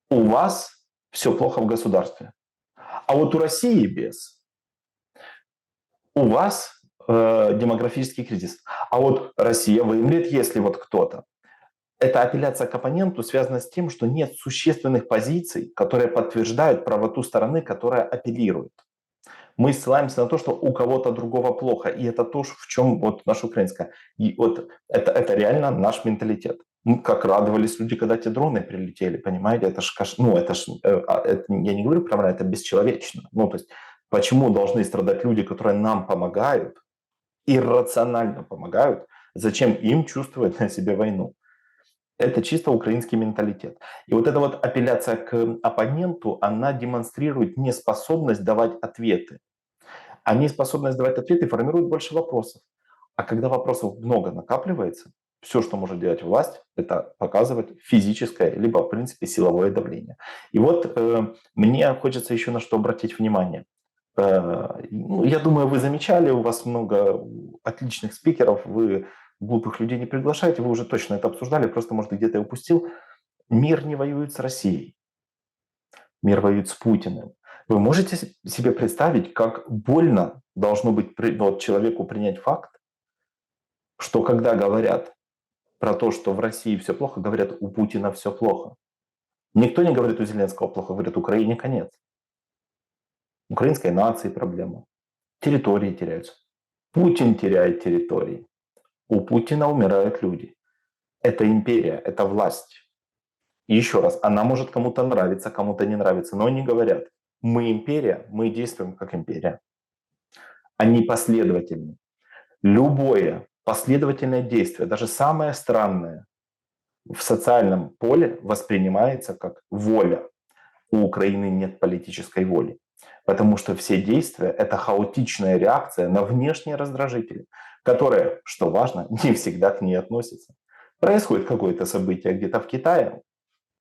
Speaker 2: у вас все плохо в государстве, а вот у России без. У вас демографический кризис. А вот Россия вымрет, если вот кто-то. Эта апелляция к оппоненту связана с тем, что нет существенных позиций, которые подтверждают правоту стороны, которая апеллирует. Мы ссылаемся на то, что у кого-то другого плохо. И это то, в чем вот наша украинская. И вот это реально наш менталитет. Как радовались люди, когда те дроны прилетели, понимаете? Это ж, я не говорю прямо, это бесчеловечно. Ну, то есть, почему должны страдать люди, которые нам помогают, иррационально помогают? Зачем им чувствовать на себе войну? Это чисто украинский менталитет. И вот эта вот апелляция к оппоненту, она демонстрирует неспособность давать ответы. А неспособность давать ответы формирует больше вопросов. А когда вопросов много накапливается, все, что может делать власть, это показывать физическое, либо, в принципе, силовое давление. И вот мне хочется еще на что обратить внимание. Ну, я думаю, вы замечали, у вас много отличных спикеров, вы глупых людей не приглашаете, вы уже точно это обсуждали, просто, может, где-то я упустил. Мир не воюет с Россией, мир воюет с Путиным. Вы можете себе представить, как больно должно быть человеку принять факт, что когда говорят про то, что в России все плохо, говорят, у Путина все плохо. Никто не говорит, у Зеленского плохо, говорят, Украине конец. Украинской нации проблема. Территории теряются. Путин теряет территории. У Путина умирают люди. Это империя, это власть. И еще раз, она может кому-то нравиться, кому-то не нравится, но они говорят, мы империя, мы действуем как империя. Они последовательны. Любое последовательное действие, даже самое странное, в социальном поле воспринимается как воля. У Украины нет политической воли, потому что все действия – это хаотичная реакция на внешние раздражители, которые, что важно, не всегда к ней относятся. Происходит какое-то событие где-то в Китае,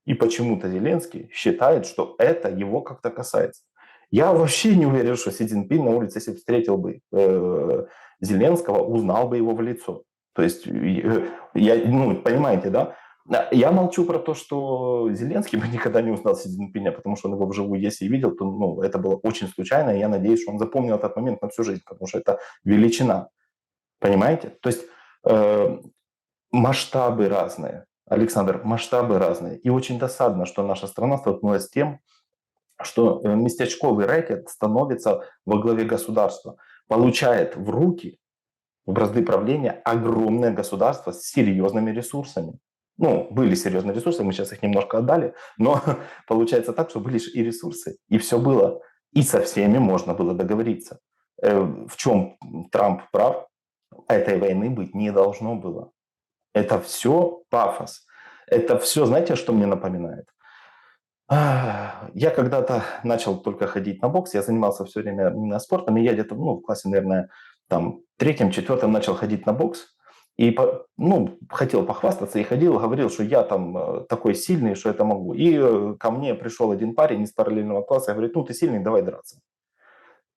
Speaker 2: и почему-то Зеленский считает, что это его как-то касается. Я вообще не уверен, что Си Цзиньпин на улице, если встретил бы Зеленского, узнал бы его в лицо. То есть, понимаете, да? Я молчу про то, что Зеленский бы никогда не узнал Си Цзиньпиня, потому что он его вживую, если и видел, то это было очень случайно, и я надеюсь, что он запомнил этот момент на всю жизнь, потому что это величина. Понимаете? То есть масштабы разные. Александр, масштабы разные. И очень досадно, что наша страна столкнулась с тем, что местечковый рэкет становится во главе государства, получает в руки, в бразды правления огромное государство с серьезными ресурсами. Ну, были серьезные ресурсы, мы сейчас их немножко отдали, но получается так, что были и ресурсы, и все было. И со всеми можно было договориться. В чем Трамп прав? Этой войны быть не должно было. Это все пафос. Это все, знаете, что мне напоминает? Я когда-то начал только ходить на бокс, я занимался все время именно спортом, и я где-то в классе, наверное, там, третьем, четвертом начал ходить на бокс, и хотел похвастаться, и ходил, говорил, что я там такой сильный, что это могу. И ко мне пришел один парень из параллельного класса и говорит, ты сильный, давай драться.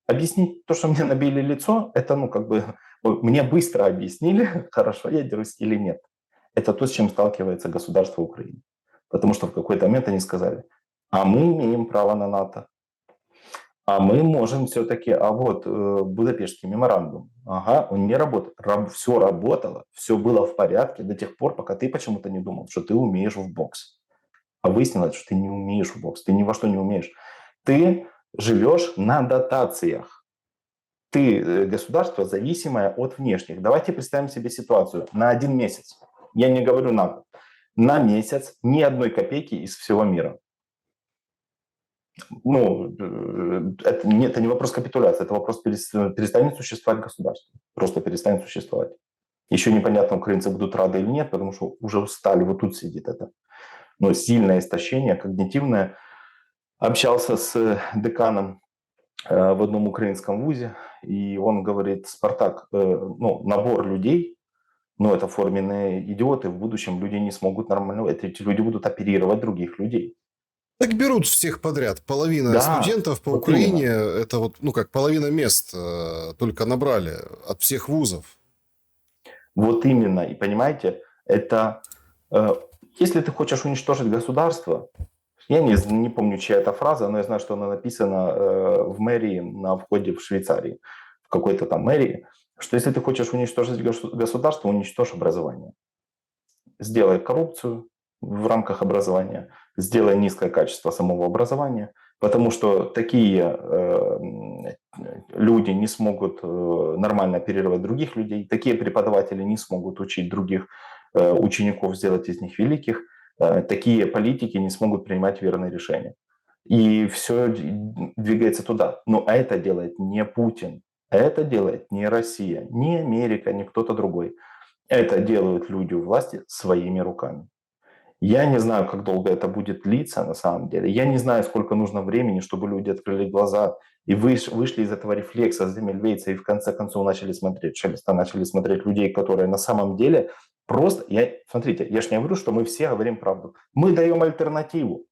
Speaker 2: Объяснить то, что мне набили лицо, это, мне быстро объяснили, хорошо я дерусь или нет. Это то, с чем сталкивается государство Украины. Потому что в какой-то момент они сказали, а мы имеем право на НАТО. А мы можем все-таки, Будапештский меморандум, он не работает. Все работало, все было в порядке до тех пор, пока ты почему-то не думал, что ты умеешь в бокс. А выяснилось, что ты не умеешь в бокс, ты ни во что не умеешь. Ты живешь на дотациях. Ты государство, зависимое от внешних. Давайте представим себе ситуацию на 1 месяц. Я не говорю на год. На месяц ни одной копейки из всего мира. Это не вопрос капитуляции, это вопрос перестанет существовать государство. Просто перестанет существовать. Еще непонятно, украинцы будут рады или нет, потому что уже устали, вот тут сидит это. Но сильное истощение, когнитивное. Общался с деканом в одном украинском вузе, и он говорит, Спартак, набор людей, это форменные идиоты, в будущем люди не смогут нормально, эти люди будут оперировать других людей.
Speaker 1: Так берут всех подряд. Половина студентов по Украине, именно. Это как половина мест только набрали от всех вузов.
Speaker 2: Вот именно. И понимаете, это если ты хочешь уничтожить государство, я не помню, чья это фраза, но я знаю, что она написана в мэрии на входе в Швейцарии, в какой-то там мэрии, что если ты хочешь уничтожить государство, уничтожь образование. Сделай коррупцию в рамках образования, сделай низкое качество самого образования, потому что такие люди не смогут нормально оперировать других людей, такие преподаватели не смогут учить других учеников, сделать из них великих, такие политики не смогут принимать верные решения. И все двигается туда. Но это делает не Путин, это делает не Россия, не Америка, не кто-то другой. Это делают люди у власти своими руками. Я не знаю, как долго это будет длиться на самом деле. Я не знаю, сколько нужно времени, чтобы люди открыли глаза и вышли из этого рефлекса Земельвейца и в конце концов начали смотреть Шелеста, начали смотреть людей, которые на самом деле просто... Смотрите, я же не говорю, что мы все говорим правду. Мы даем альтернативу.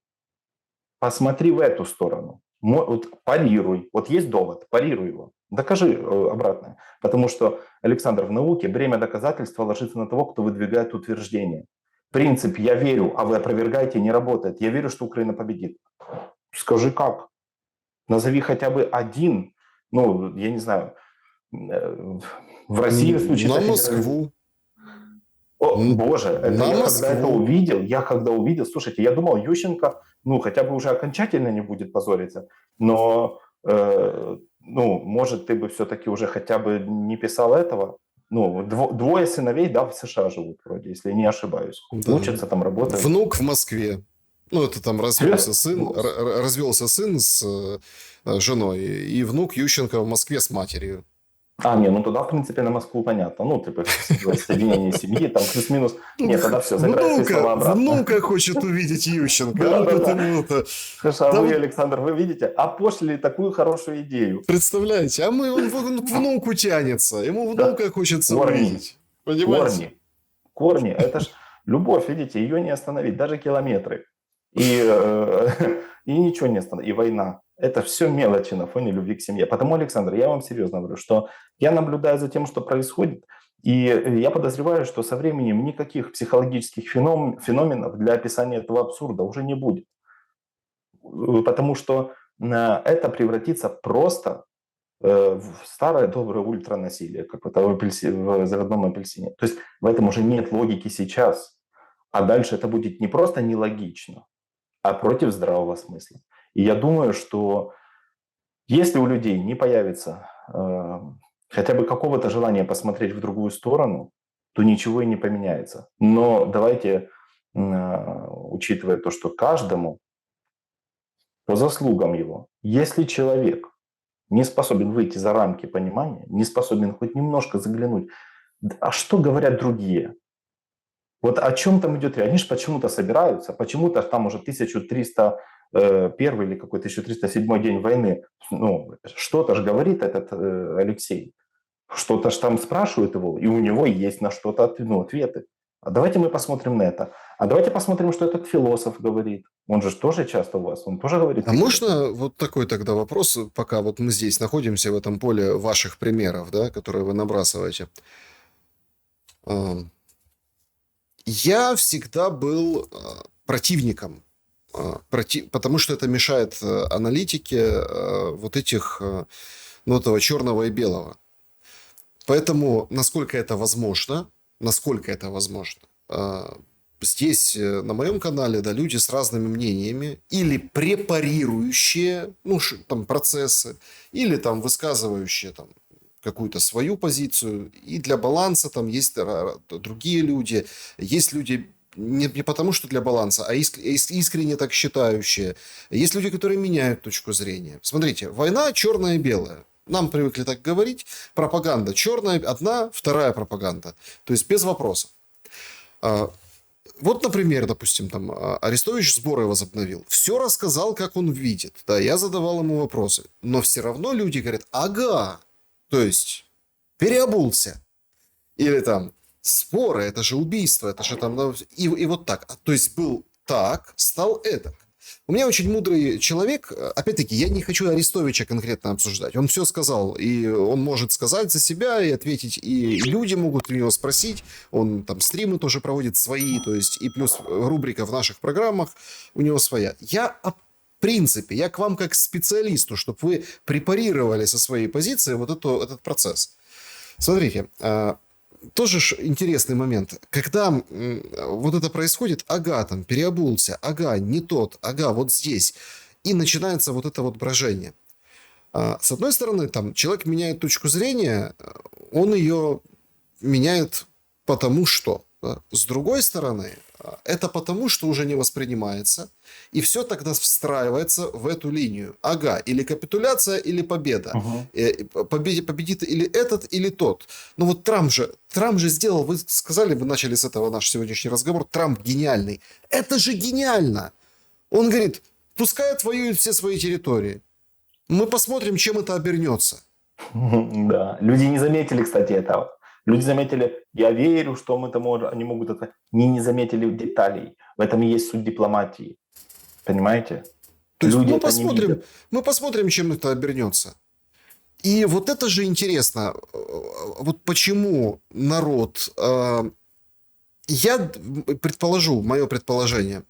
Speaker 2: Посмотри в эту сторону. Вот парируй. Вот есть довод, парируй его. Докажи обратное. Потому что, Александр, в науке бремя доказательства ложится на того, кто выдвигает утверждение. Принцип «я верю, а вы опровергаете» не работает. Я верю, что Украина победит. Скажи как? Назови хотя бы один, я не знаю, в России случится...
Speaker 1: На Москву.
Speaker 2: О, боже, это
Speaker 1: на
Speaker 2: я
Speaker 1: Москву.
Speaker 2: когда увидел, слушайте, я думал, Ющенко, хотя бы уже окончательно не будет позориться, но, может, ты бы все-таки уже хотя бы не писал этого. Двое сыновей, да, в США живут вроде, если не ошибаюсь.
Speaker 1: Да.
Speaker 2: Учатся там, работают.
Speaker 1: Внук в Москве. Это там развелся сын с женой, и внук Ющенко в Москве с матерью.
Speaker 2: Туда, в принципе, на Москву понятно. Соединение семьи, там плюс-минус. Нет, тогда все, забирай свои слова обратно.
Speaker 1: Внука хочет увидеть Ющенко.
Speaker 2: Да. Слушай, а вы, Александр, вы видите, опошлили такую хорошую идею.
Speaker 1: Представляете, он к внуку тянется. Ему внука хочется увидеть. Понимаете?
Speaker 2: Корни. Это ж любовь, видите, ее не остановить, даже километры. И ничего не остановить. И война. Это все мелочи на фоне любви к семье. Потому, Александр, я вам серьезно говорю, что я наблюдаю за тем, что происходит, и я подозреваю, что со временем никаких психологических феноменов для описания этого абсурда уже не будет. Потому что это превратится просто в старое доброе ультранасилие, как в заводном апельсине. То есть в этом уже нет логики сейчас. А дальше это будет не просто нелогично, а против здравого смысла. И я думаю, что если у людей не появится хотя бы какого-то желания посмотреть в другую сторону, то ничего и не поменяется. Но давайте, учитывая то, что каждому по заслугам его, если человек не способен выйти за рамки понимания, не способен хоть немножко заглянуть, а что говорят другие? Вот о чем там идет речь? Они же почему-то собираются, почему-то там уже 1301 или какой 1307 день войны. Что-то же говорит этот Алексей. Что-то же там спрашивают его, и у него есть на что-то ответы. А давайте мы посмотрим на это. А давайте посмотрим, что этот философ говорит. Он же тоже часто у вас, он тоже говорит...
Speaker 1: А можно вот такой тогда вопрос, пока вот мы здесь находимся в этом поле ваших примеров, да, которые вы набрасываете. Я всегда был противником, потому что это мешает аналитике вот этих, этого черного и белого. Поэтому, насколько это возможно, здесь на моем канале, да, люди с разными мнениями или препарирующие, процессы, или там высказывающие там какую-то свою позицию, и для баланса там есть другие люди, есть люди не потому, что для баланса, а искренне так считающие, есть люди, которые меняют точку зрения. Смотрите, война черная и белая. Нам привыкли так говорить. Пропаганда черная, одна, вторая пропаганда. То есть без вопросов. Вот, например, допустим, там Арестович сборы возобновил. Все рассказал, как он видит. Да, я задавал ему вопросы. Но все равно люди говорят, ага, то есть переобулся. Или там споры, это же убийство, это же там... И вот так. То есть был так, стал это. У меня очень мудрый человек. Опять-таки, я не хочу Арестовича конкретно обсуждать. Он все сказал, и он может сказать за себя и ответить, и люди могут у него спросить. Он там стримы тоже проводит свои, то есть и плюс рубрика в наших программах у него своя. В принципе, я к вам как к специалисту, чтобы вы препарировали со своей позиции вот этот процесс. Смотрите, тоже интересный момент. Когда вот это происходит, ага, там, переобулся, ага, не тот, ага, вот здесь. и начинается вот это вот брожение. С одной стороны, там, человек меняет точку зрения, он ее меняет потому что. Да. С другой стороны, это потому, что уже не воспринимается, и все тогда встраивается в эту линию. Ага, или капитуляция, или победа.
Speaker 2: Мгм.
Speaker 1: Победит или этот, или тот. Но вот Трамп же сделал, вы сказали, вы начали с этого наш сегодняшний разговор, Трамп гениальный. Это же гениально! Он говорит, пускай отвоюют все свои территории. Мы посмотрим, чем это обернется.
Speaker 2: Да, люди не заметили, кстати, этого. Люди заметили, я верю, что мы это можем, они могут это. Не заметили деталей. В этом и есть суть дипломатии. Понимаете?
Speaker 1: То есть
Speaker 2: Люди это не видят.
Speaker 1: мы посмотрим, чем это обернется. И вот это же интересно. Вот почему народ... Я предположу, мое предположение.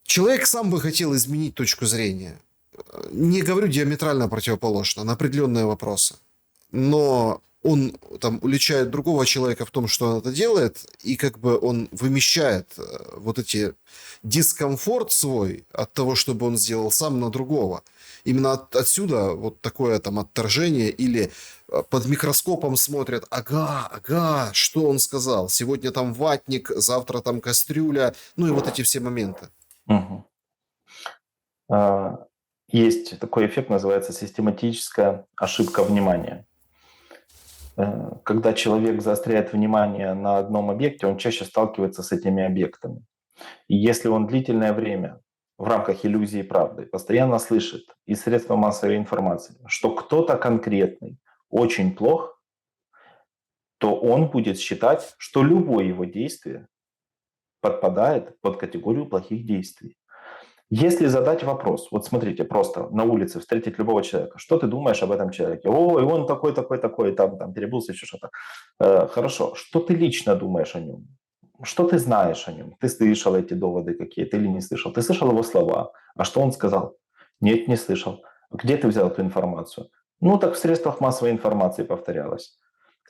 Speaker 1: Человек сам бы хотел изменить точку зрения. Не говорю диаметрально противоположно, на определенные вопросы. Но он там уличает другого человека в том, что он это делает, и как бы он вымещает вот эти дискомфорт свой от того, чтобы он сделал сам на другого. Именно отсюда вот такое там отторжение или под микроскопом смотрят, ага, что он сказал. Сегодня там ватник, завтра там кастрюля, ну и вот эти все моменты.
Speaker 2: Мгм. Есть такой эффект, называется систематическая ошибка внимания. Когда человек заостряет внимание на одном объекте, он чаще сталкивается с этими объектами. И если он длительное время в рамках иллюзии правды постоянно слышит из средства массовой информации, что кто-то конкретный очень плох, то он будет считать, что любое его действие подпадает под категорию плохих действий. Если задать вопрос, вот смотрите, просто на улице встретить любого человека, что ты думаешь об этом человеке? Ой, он такой, там перебылся, еще что-то. Хорошо, что ты лично думаешь о нем? Что ты знаешь о нем? Ты слышал эти доводы какие-то или не слышал? Ты слышал его слова? А что он сказал? Нет, не слышал. Где ты взял эту информацию? Ну, так в средствах массовой информации повторялось.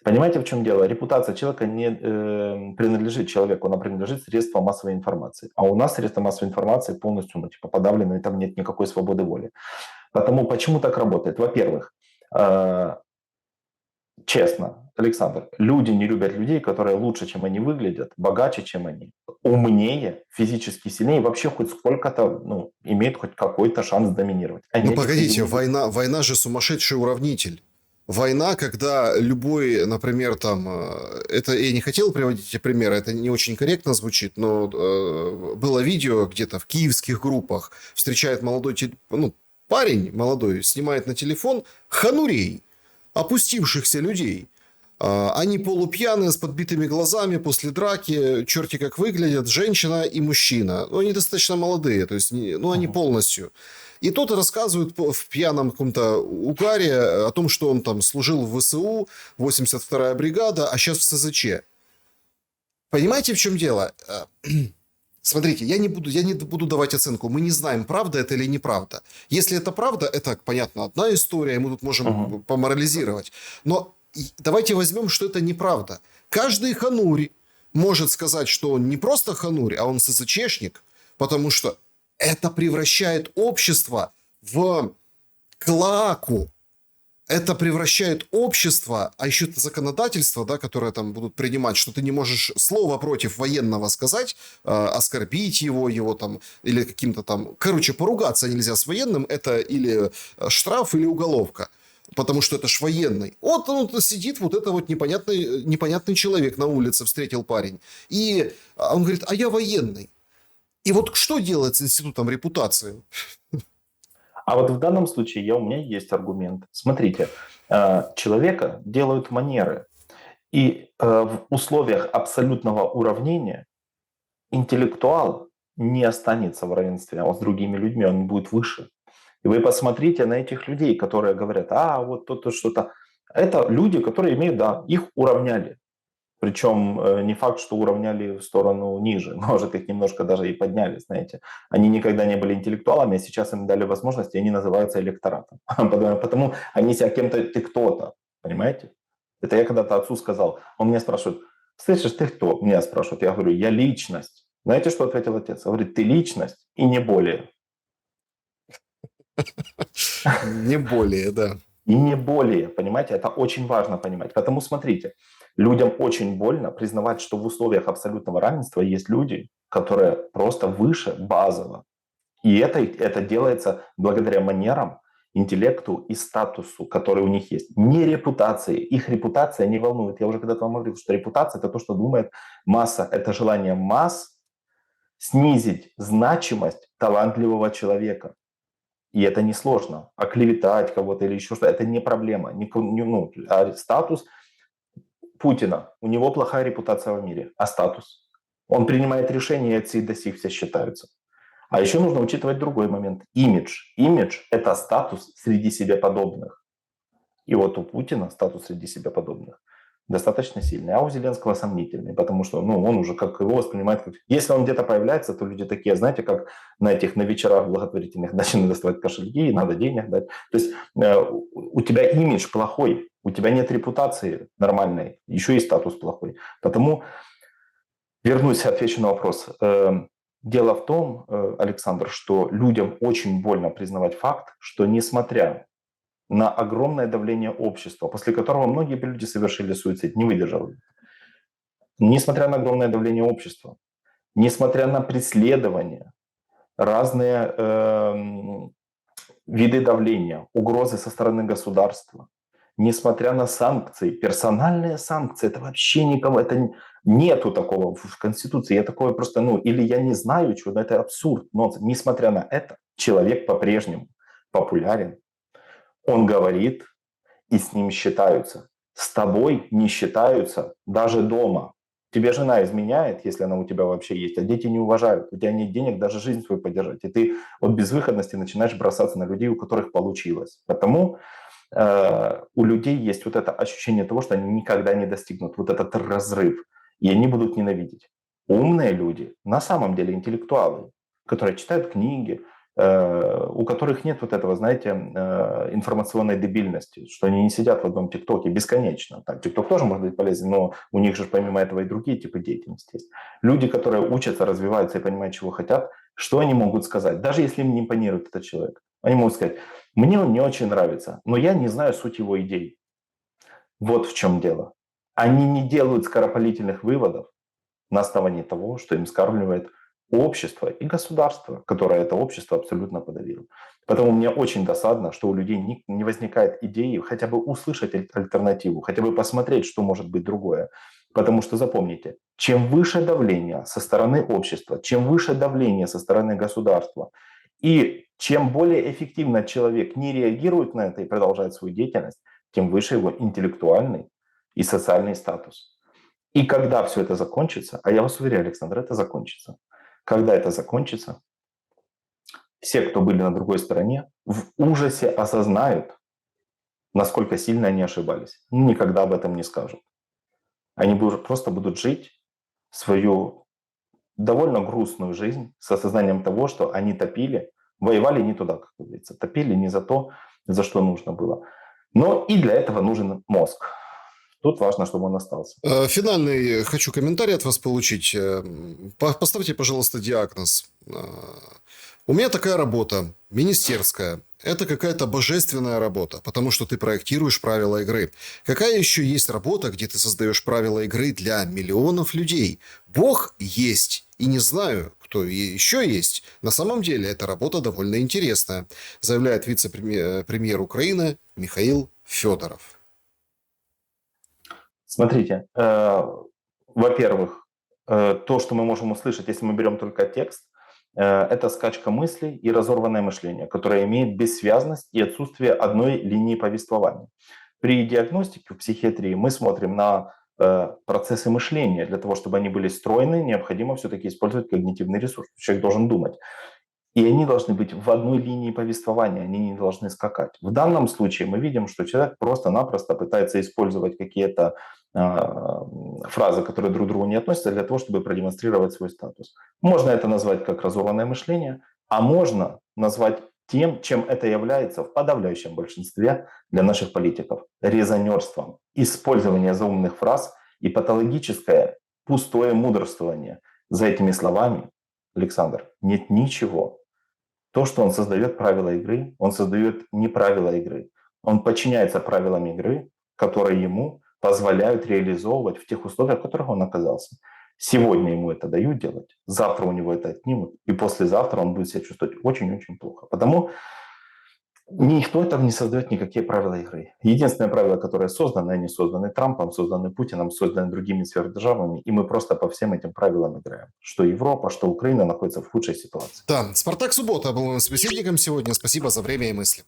Speaker 2: Понимаете, в чем дело? Репутация человека не принадлежит человеку, она принадлежит средствам массовой информации. А у нас средства массовой информации полностью подавлены, и там нет никакой свободы воли. Потому почему так работает? Во-первых, честно, Александр, люди не любят людей, которые лучше, чем они выглядят, богаче, чем они, умнее, физически сильнее, вообще хоть сколько-то, имеют хоть какой-то шанс доминировать. Они
Speaker 1: Ну
Speaker 2: этих людей
Speaker 1: погодите,
Speaker 2: не любят.
Speaker 1: война же сумасшедший уравнитель. Война, когда любой, например, там, это я не хотел приводить эти примеры, это не очень корректно звучит, но было видео где-то в киевских группах, встречает молодой, парень молодой, снимает на телефон ханурей, опустившихся людей. Они полупьяные, с подбитыми глазами, после драки, черти как выглядят, женщина и мужчина. Ну, они достаточно молодые, то есть, они полностью. И тот рассказывает в пьяном каком-то угаре о том, что он там служил в ВСУ, 82-я бригада, а сейчас в СЗЧ. Понимаете, в чем дело? Смотрите, я не буду давать оценку. Мы не знаем, правда это или неправда. Если это правда, это, понятно, одна история, и мы тут можем поморализировать. Но давайте возьмем, что это неправда. Каждый ханурь может сказать, что он не просто ханурь, а он СЗЧшник, потому что это превращает общество в клоаку. Это превращает общество, а еще это законодательство, да, которое там будут принимать, что ты не можешь слова против военного сказать, оскорбить его там, или каким-то там... Короче, поругаться нельзя с военным, это или штраф, или уголовка. Потому что это ж военный. Вот он сидит, вот это вот непонятный человек на улице, встретил парень. И он говорит, а я военный. И вот что делать с институтом репутации?
Speaker 2: А вот в данном случае у меня есть аргумент. Смотрите, человека делают манеры. И в условиях абсолютного уравнения интеллектуал не останется в равенстве с другими людьми, он будет выше. И вы посмотрите на этих людей, которые говорят, вот то-то, что-то. Это люди, которые имеют, да, их уравняли. Причем не факт, что уравняли в сторону ниже. Может, их немножко даже и подняли, знаете. Они никогда не были интеллектуалами, а сейчас им дали возможность, и они называются электоратом. Потому они себя кем-то, ты кто-то, понимаете? Это я когда-то отцу сказал. Он меня спрашивает, слышишь, ты кто? Меня спрашивают. Я говорю, я личность. Знаете, что ответил отец? Он говорит, ты личность и не более.
Speaker 1: Не более, да.
Speaker 2: И не более, понимаете, это очень важно понимать. Потому смотрите, людям очень больно признавать, что в условиях абсолютного равенства есть люди, которые просто выше базово. И это делается благодаря манерам, интеллекту и статусу, который у них есть. Не репутации. Их репутация не волнует. Я уже когда-то вам говорил, что репутация – это то, что думает масса. Это желание масс снизить значимость талантливого человека. И это несложно. Оклеветать кого-то или еще что-то – это не проблема. А статус Путина, у него плохая репутация в мире. А статус? Он принимает решения, и от сих до сих все считаются. А еще нужно учитывать другой момент. Имидж. Имидж – это статус среди себе подобных. И вот у Путина статус среди себя подобных достаточно сильный, а у Зеленского сомнительный, потому что он уже как его воспринимает. Если он где-то появляется, то люди такие, знаете, как на вечерах благотворительных начинают доставать кошельки, и надо денег дать. То есть у тебя имидж плохой, у тебя нет репутации нормальной, еще и статус плохой. Потому вернусь, отвечу на вопрос. Дело в том, Александр, что людям очень больно признавать факт, что несмотря на огромное давление общества, после которого многие люди совершили суицид, не выдержали, несмотря на огромное давление общества, несмотря на преследования, разные виды давления, угрозы со стороны государства, несмотря на санкции, персональные санкции, это вообще никого, это нету такого в Конституции. Я такое просто, или я не знаю чего, но это абсурд. Но несмотря на это, человек по-прежнему популярен. Он говорит, и с ним считаются. С тобой не считаются даже дома. Тебе жена изменяет, если она у тебя вообще есть, а дети не уважают. У тебя нет денег даже жизнь свою поддержать. И ты от безвыходности начинаешь бросаться на людей, у которых получилось. Потому у людей есть вот это ощущение того, что они никогда не достигнут вот этот разрыв. И они будут ненавидеть. Умные люди, на самом деле интеллектуалы, которые читают книги, у которых нет вот этого, знаете, информационной дебильности, что они не сидят в одном ТикТоке бесконечно. Так, ТикТок тоже может быть полезен, но у них же помимо этого и другие типы деятельности есть. Люди, которые учатся, развиваются и понимают, чего хотят, что они могут сказать, даже если им не импонирует этот человек. Они могут сказать, мне он не очень нравится, но я не знаю суть его идей. Вот в чем дело. Они не делают скоропалительных выводов на основании того, что им скармливает общество и государство, которое это общество абсолютно подавило. Поэтому мне очень досадно, что у людей не возникает идеи хотя бы услышать альтернативу, хотя бы посмотреть, что может быть другое. Потому что запомните, чем выше давление со стороны общества, чем выше давление со стороны государства, и чем более эффективно человек не реагирует на это и продолжает свою деятельность, тем выше его интеллектуальный и социальный статус. И когда все это закончится, а я вас уверяю, Александр, это закончится. Когда это закончится, все, кто были на другой стороне, в ужасе осознают, насколько сильно они ошибались. Никогда об этом не скажут. Они просто будут жить свою довольно грустную жизнь с осознанием того, что они топили, воевали не туда, как говорится, топили не за то, за что нужно было. Но и для этого нужен мозг. Тут важно, чтобы он остался.
Speaker 1: Финальный хочу комментарий от вас получить. Поставьте, пожалуйста, диагноз. У меня такая работа, министерская. Это какая-то божественная работа, потому что ты проектируешь правила игры. Какая еще есть работа, где ты создаешь правила игры для миллионов людей? Бог есть. И не знаю, кто еще есть. На самом деле, эта работа довольно интересная, заявляет вице-премьер Украины Михаил Федоров.
Speaker 2: Смотрите, во-первых, то, что мы можем услышать, если мы берем только текст, это скачка мыслей и разорванное мышление, которое имеет бессвязность и отсутствие одной линии повествования. При диагностике в психиатрии мы смотрим на процессы мышления. Для того, чтобы они были стройны, необходимо все-таки использовать когнитивный ресурс. Человек должен думать. И они должны быть в одной линии повествования, они не должны скакать. В данном случае мы видим, что человек просто-напросто пытается использовать какие-то фразы, которые друг к другу не относятся, для того, чтобы продемонстрировать свой статус. Можно это назвать как разорванное мышление, а можно назвать тем, чем это является в подавляющем большинстве для наших политиков. Резонерством, использование заумных фраз и патологическое пустое мудрствование. За этими словами, Александр, нет ничего. То, что он создает правила игры, он создает не правила игры. Он подчиняется правилам игры, которые ему позволяют реализовывать в тех условиях, в которых он оказался. Сегодня ему это дают делать, завтра у него это отнимут, и послезавтра он будет себя чувствовать очень-очень плохо. Потому никто там не создает никакие правила игры. Единственное правило, которое создано, они созданы Трампом, созданы Путиным, созданы другими сверхдержавами, и мы просто по всем этим правилам играем. Что Европа, что Украина находится в худшей ситуации.
Speaker 1: Да, Спартак Суббота был моим собеседником сегодня. Спасибо за время и мысли.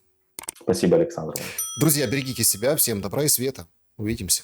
Speaker 2: Спасибо, Александр.
Speaker 1: Друзья, берегите себя. Всем добра и света. Увидимся.